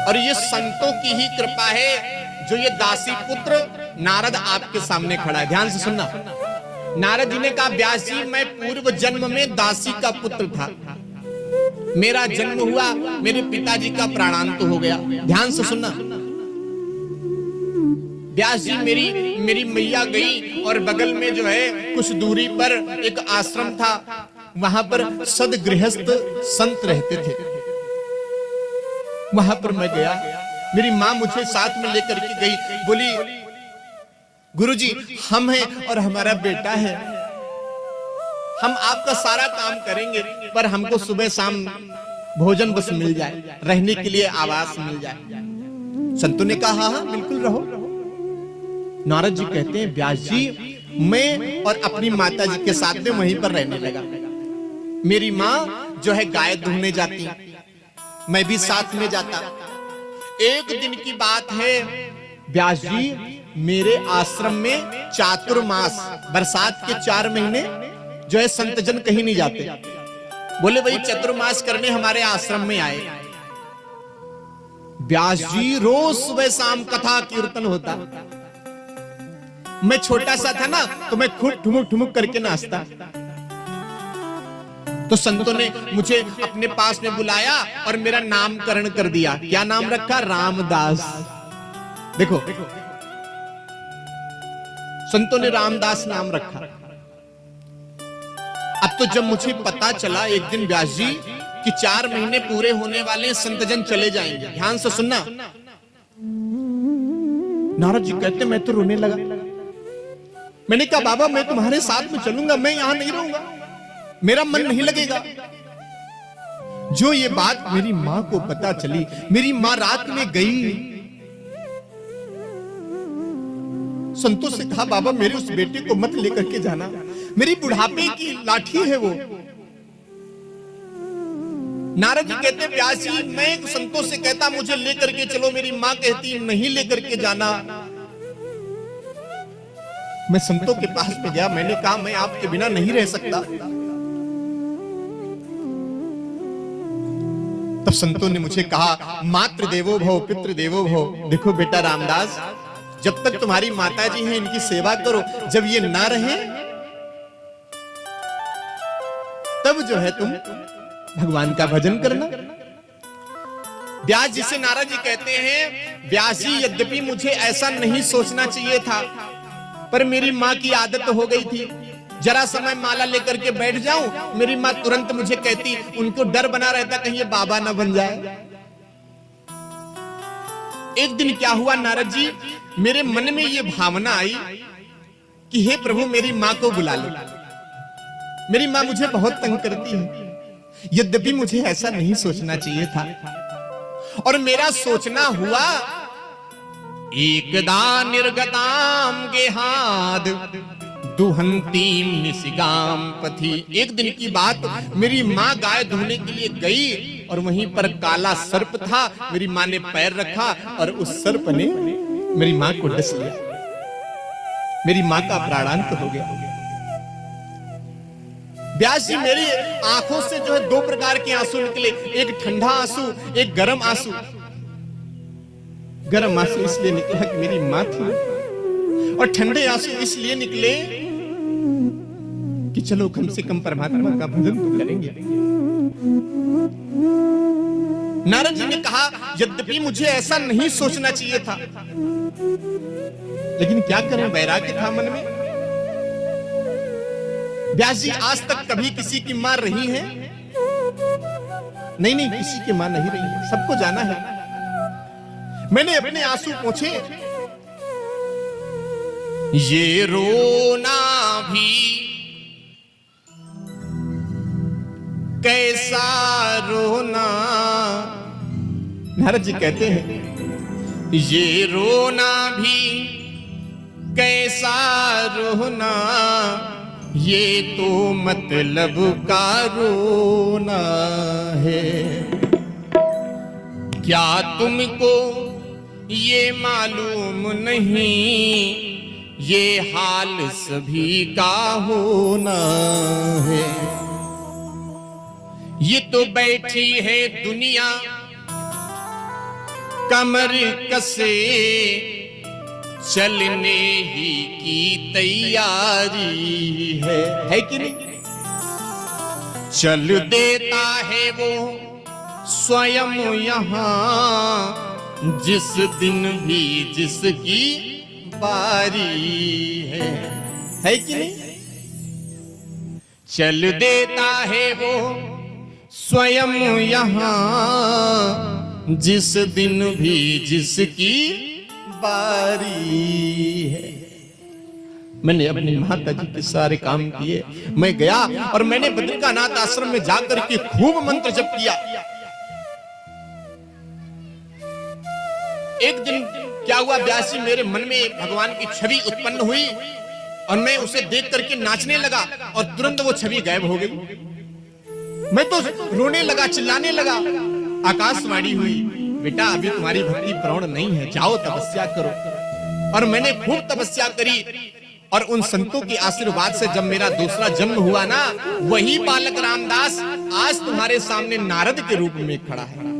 और ये संतों की ही कृपा है जो ये दासी पुत्र नारद आपके सामने खड़ा है। ध्यान से सुनना। नारद जी ने कहा, व्यास जी मैं पूर्व जन्म में दासी का पुत्र था, मेरा जन्म हुआ, मेरे पिताजी का प्राणांत हो गया। ध्यान से सुनना। व्यास जी मेरी मैया गई और बगल में जो है कुछ दूरी पर एक आश्रम था, वहां पर सदगृहस्थ संत रहते थे। वहां पर मैं गया, मेरी मां मुझे साथ में लेकर के गई, बोली गुरुजी हम हैं और हमारा बेटा है, हम आपका सारा काम करेंगे पर हमको सुबह शाम भोजन बस मिल जाए, रहने के लिए आवास मिल जाए। संतों ने कहा हाँ बिल्कुल रहो। नारद जी कहते हैं, व्यास जी मैं और अपनी माता जी के साथ में वहीं पर रहने लगा। मेरी माँ जो है गाय दूहने जाती, मैं भी साथ में जाता। एक दिन की बात है, व्यास जी मेरे आश्रम में चातुर्मास, बरसात के 4 महीने जो है संतजन कहीं नहीं जाते, बोले वही चतुर्मास करने हमारे आश्रम में आए। व्यास जी रोज सुबह शाम कथा कीर्तन होता। मैं छोटा सा था ना, तो मैं खुद ठुमुक ठुमुक करके नाचता। तो संतों ने मुझे अपने पास में बुलाया और मेरा नामकरण कर दिया। क्या नाम रखा? रामदास। देखो संतों ने रामदास नाम रखा। अब तो जब मुझे पता चला एक दिन व्यास जी कि 4 महीने पूरे होने वाले, संतजन चले जाएंगे, ध्यान से सुनना। नारद जी कहते मैं तो रोने लगा। मैंने कहा बाबा मैं तुम्हारे साथ में चलूंगा, मैं यहां नहीं रहूंगा, मेरा मन नहीं लगेगा। जो ये बात मेरी मां को पता चली, मेरी मां रात में गई, संतों से कहा बाबा मेरे उस बेटे को मत लेकर के जाना, मेरी बुढ़ापे की लाठी है वो। नारद जी कहते व्यास जी मैं संतों से कहता मुझे लेकर के चलो, मेरी मां कहती नहीं लेकर के जाना। मैं संतों के पास में गया, मैंने कहा मैं आपके बिना नहीं रह सकता। तब संतों ने मुझे कहा मातृ देवो भव पितृ देवो भव। देखो बेटा रामदास, जब तक तुम्हारी माता जी हैं इनकी सेवा करो, जब ये ना रहे तब जो है तुम भगवान का भजन करना। व्यास जी से नारद जी कहते हैं, व्यास जी यद्यपि मुझे ऐसा नहीं सोचना चाहिए था, पर मेरी मां की आदत हो गई थी, जरा समय माला लेकर के बैठ जाऊं, मेरी मां तुरंत मुझे कहती, उनको डर बना रहता कहीं ये बाबा ना बन जाए। एक दिन क्या हुआ नारद जी, मेरे मन में ये भावना आई कि हे प्रभु मेरी मां को बुला लो, मेरी मां मुझे बहुत तंग करती है। यद्यपि मुझे ऐसा नहीं सोचना चाहिए था, और मेरा सोचना हुआ। एकदा निर्गताम गेहाद दुहंतीम निसिगाम पथि। एक दिन की बात, मेरी मां गाय धोने के लिए गई और वहीं पर काला सर्प था, मेरी मां ने पैर रखा और उस सर्प ने मेरी मां को डस लिया, मेरी मां का प्राणांत हो गया। व्यास जी मेरी आंखों से जो है 2 प्रकार के आंसू निकले, एक ठंडा आंसू, एक गर्म आंसू। गर्म आंसू इसलिए निकला कि मेरी मां थी, और ठंडे आंसू इसलिए निकले कि चलो कम से कम परमात्मा का भजन तो करेंगे। नारद जी ने कहा यद्यपि मुझे ऐसा नहीं सोचना चाहिए था, लेकिन क्या करें, वैराग्य था मन में। व्यास जी आज तक कभी किसी की मां रही है? नहीं, किसी की मां नहीं रही है, सबको जाना है। मैंने अपने आंसू पोंछे। ये रोना भी कैसा रोना, नारद जी कहते हैं ये रोना भी कैसा रोना, ये तो मतलब का रोना है। क्या तुमको ये मालूम नहीं, ये हाल सभी का होना है। ये तो बैठी है दुनिया कमर कसे चलने ही की तैयारी है कि नहीं? चल देता है वो स्वयं यहां जिस दिन भी जिसकी बारी है कि नहीं? चल देता है वो स्वयं यहां जिस दिन भी जिसकी बारी है। मैंने अपनी माता जी के सारे काम किए। मैं गया और मैंने बद्रिकानाथ आश्रम में जाकर के खूब मंत्र जप किया। एक दिन क्या हुआ, व्यासी मेरे मन में भगवान की छवि उत्पन्न हुई और मैं उसे देख करके नाचने लगा और तुरंत वो छवि गायब हो गई। मैं तो रोने लगा, चिल्लाने लगा। आकाशवाणी हुई, बेटा अभी तुम्हारी भक्ति प्रौढ़ नहीं है, जाओ तपस्या करो। और मैंने खूब तपस्या करी और उन संतों के आशीर्वाद से जब मेरा दूसरा जन्म हुआ ना, वही बालक रामदास आज तुम्हारे सामने नारद के रूप में खड़ा है।